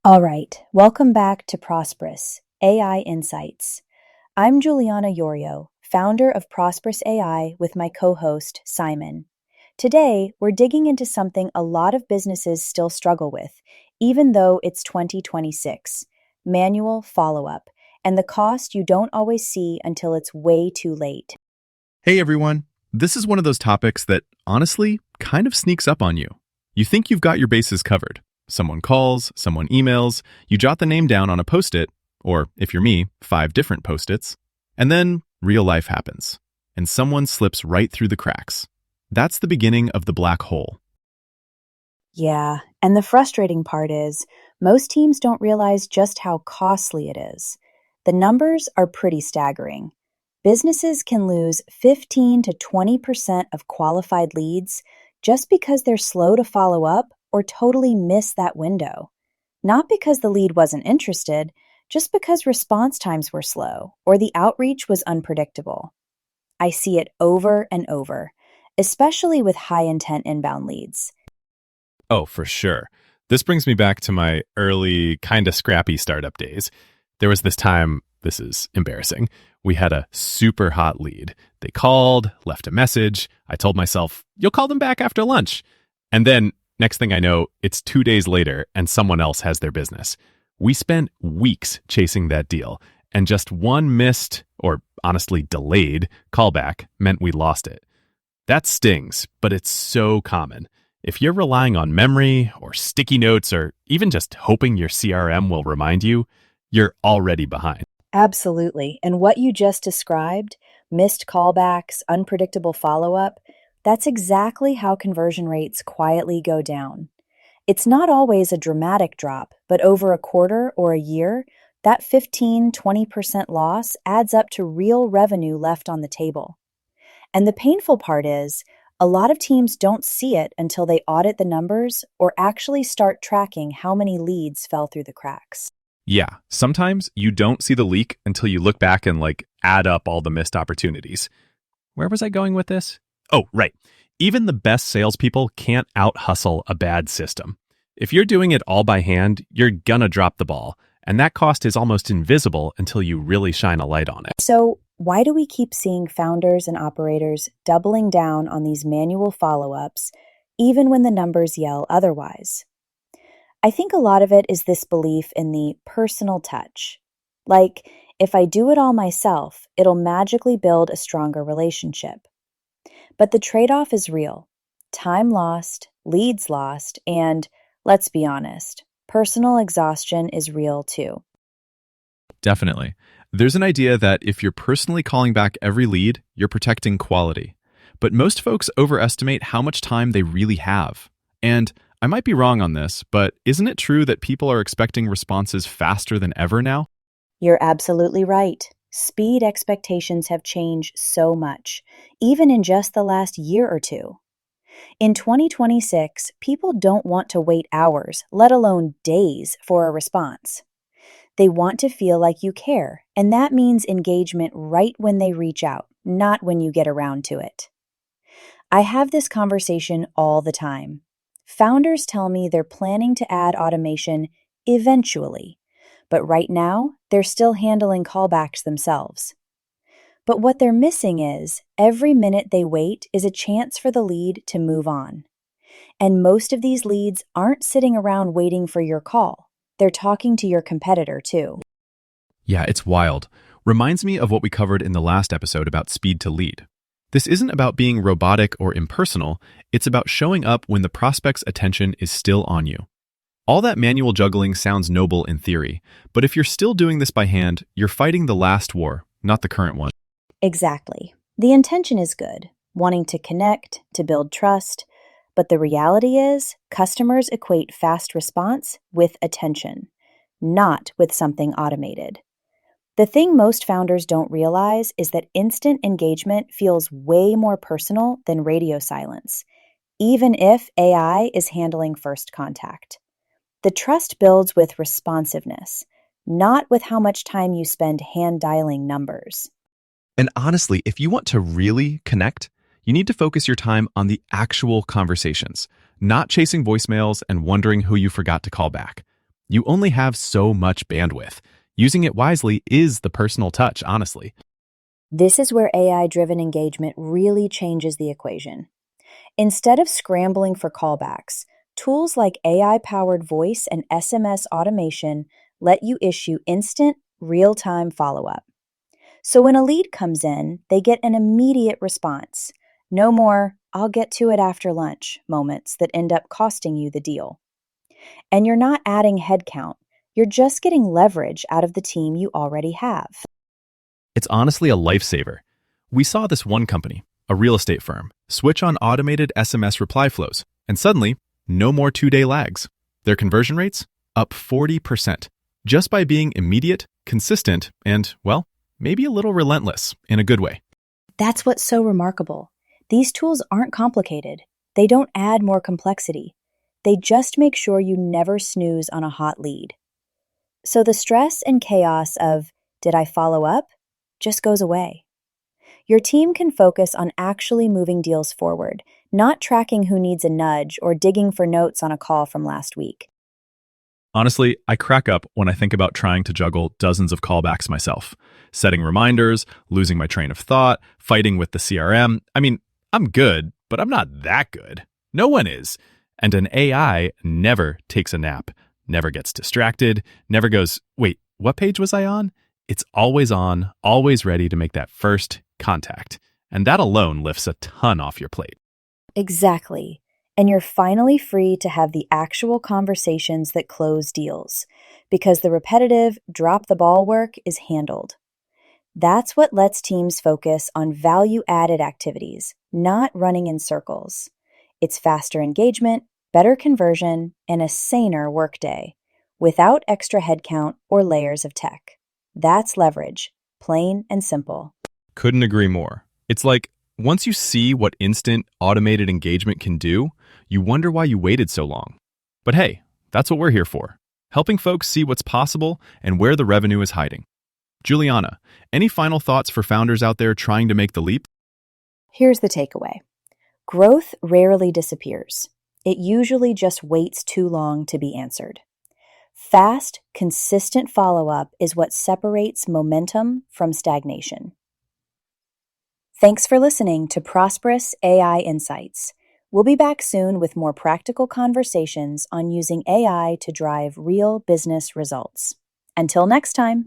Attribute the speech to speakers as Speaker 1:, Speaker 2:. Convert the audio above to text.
Speaker 1: All right, welcome back to Prosperous AI Insights. I'm Juliana Yorio, founder of Prosperous AI with my co-host, Simon. Today, we're digging into something a lot of businesses still struggle with, even though it's 2026: manual follow-up, and the cost you don't always see until it's way too late.
Speaker 2: Hey everyone, this is one of those topics that honestly kind of sneaks up on you. You think you've got your bases covered. Someone calls, someone emails, you jot the name down on a post-it, or if you're me, 5 different post-its, and then real life happens, and someone slips right through the cracks. That's the beginning of the black hole.
Speaker 1: Yeah, and the frustrating part is, most teams don't realize just how costly it is. The numbers are pretty staggering. Businesses can lose 15 to 20% of qualified leads just because they're slow to follow up or totally miss that window. Not because the lead wasn't interested, just because response times were slow or the outreach was unpredictable. I see it over and over, especially with high intent inbound leads.
Speaker 2: Oh, for sure. This brings me back to my early, kind of scrappy startup days. There was this time, this is embarrassing, we had a super hot lead. They called, left a message. I told myself, you'll call them back after lunch. And then, next thing I know, it's 2 days later and someone else has their business. We spent weeks chasing that deal, and just one missed, or honestly delayed, callback meant we lost it. That stings, but it's so common. If you're relying on memory or sticky notes or even just hoping your CRM will remind you, you're already behind.
Speaker 1: Absolutely. And what you just described, missed callbacks, unpredictable follow up, that's exactly how conversion rates quietly go down. It's not always a dramatic drop, but over a quarter or a year, that 15-20% loss adds up to real revenue left on the table. And the painful part is, a lot of teams don't see it until they audit the numbers or actually start tracking how many leads fell through the cracks.
Speaker 2: Yeah, sometimes you don't see the leak until you look back and add up all the missed opportunities. Where was I going with this? Oh, right. Even the best salespeople can't out-hustle a bad system. If you're doing it all by hand, you're gonna drop the ball, and that cost is almost invisible until you really shine a light on it.
Speaker 1: So, why do we keep seeing founders and operators doubling down on these manual follow ups, even when the numbers yell otherwise? I think a lot of it is this belief in the personal touch. Like, if I do it all myself, it'll magically build a stronger relationship. But the trade off is real: time lost, leads lost, and, let's be honest, personal exhaustion is real too.
Speaker 2: Definitely. There's an idea that if you're personally calling back every lead, you're protecting quality. But most folks overestimate how much time they really have. And I might be wrong on this, but isn't it true that people are expecting responses faster than ever now?
Speaker 1: You're absolutely right. Speed expectations have changed so much, even in just the last year or two. In 2026, people don't want to wait hours, let alone days, for a response. They want to feel like you care, and that means engagement right when they reach out, not when you get around to it. I have this conversation all the time. Founders tell me they're planning to add automation eventually, but right now they're still handling callbacks themselves. But what they're missing is every minute they wait is a chance for the lead to move on. And most of these leads aren't sitting around waiting for your call. They're talking to your competitor too.
Speaker 2: Yeah, it's wild. Reminds me of what we covered in the last episode about speed to lead. This isn't about being robotic or impersonal, it's about showing up when the prospect's attention is still on you. All that manual juggling sounds noble in theory, but if you're still doing this by hand, you're fighting the last war, not the current one.
Speaker 1: Exactly. The intention is good, wanting to connect, to build trust, but the reality is customers equate fast response with attention, not with something automated. The thing most founders don't realize is that instant engagement feels way more personal than radio silence, even if AI is handling first contact. The trust builds with responsiveness, not with how much time you spend hand dialing numbers.
Speaker 2: And honestly, if you want to really connect, you need to focus your time on the actual conversations, not chasing voicemails and wondering who you forgot to call back. You only have so much bandwidth. Using it wisely is the personal touch, honestly.
Speaker 1: This is where AI driven engagement really changes the equation. Instead of scrambling for callbacks, tools like AI powered voice and SMS automation let you issue instant, real time follow up. So when a lead comes in, they get an immediate response. No more, I'll get to it after lunch moments that end up costing you the deal. And you're not adding headcount, you're just getting leverage out of the team you already have.
Speaker 2: It's honestly a lifesaver. We saw this one company, a real estate firm, switch on automated SMS reply flows, and suddenly, no more 2-day lags. Their conversion rates? Up 40%, just by being immediate, consistent, and, well, maybe a little relentless in a good way.
Speaker 1: That's what's so remarkable. These tools aren't complicated. They don't add more complexity. They just make sure you never snooze on a hot lead. So the stress and chaos of, did I follow up, just goes away. Your team can focus on actually moving deals forward, not tracking who needs a nudge or digging for notes on a call from last week.
Speaker 2: Honestly, I crack up when I think about trying to juggle dozens of callbacks myself, setting reminders, losing my train of thought, fighting with the CRM. I mean, I'm good, but I'm not that good. No one is. And an AI never takes a nap, never gets distracted, never goes, wait, what page was I on? It's always on, always ready to make that first contact. And that alone lifts a ton off your plate.
Speaker 1: Exactly. And you're finally free to have the actual conversations that close deals, because the repetitive, drop the ball work is handled. That's what lets teams focus on value added activities, not running in circles. It's faster engagement, better conversion, and a saner workday without extra headcount or layers of tech. That's leverage, plain and simple.
Speaker 2: Couldn't agree more. It's like once you see what instant automated engagement can do, you wonder why you waited so long. But hey, that's what we're here for, helping folks see what's possible and where the revenue is hiding. Juliana, any final thoughts for founders out there trying to make the leap?
Speaker 1: Here's the takeaway: growth rarely disappears, it usually just waits too long to be answered. Fast, consistent follow up is what separates momentum from stagnation. Thanks for listening to Prosperous AI Insights. We'll be back soon with more practical conversations on using AI to drive real business results. Until next time.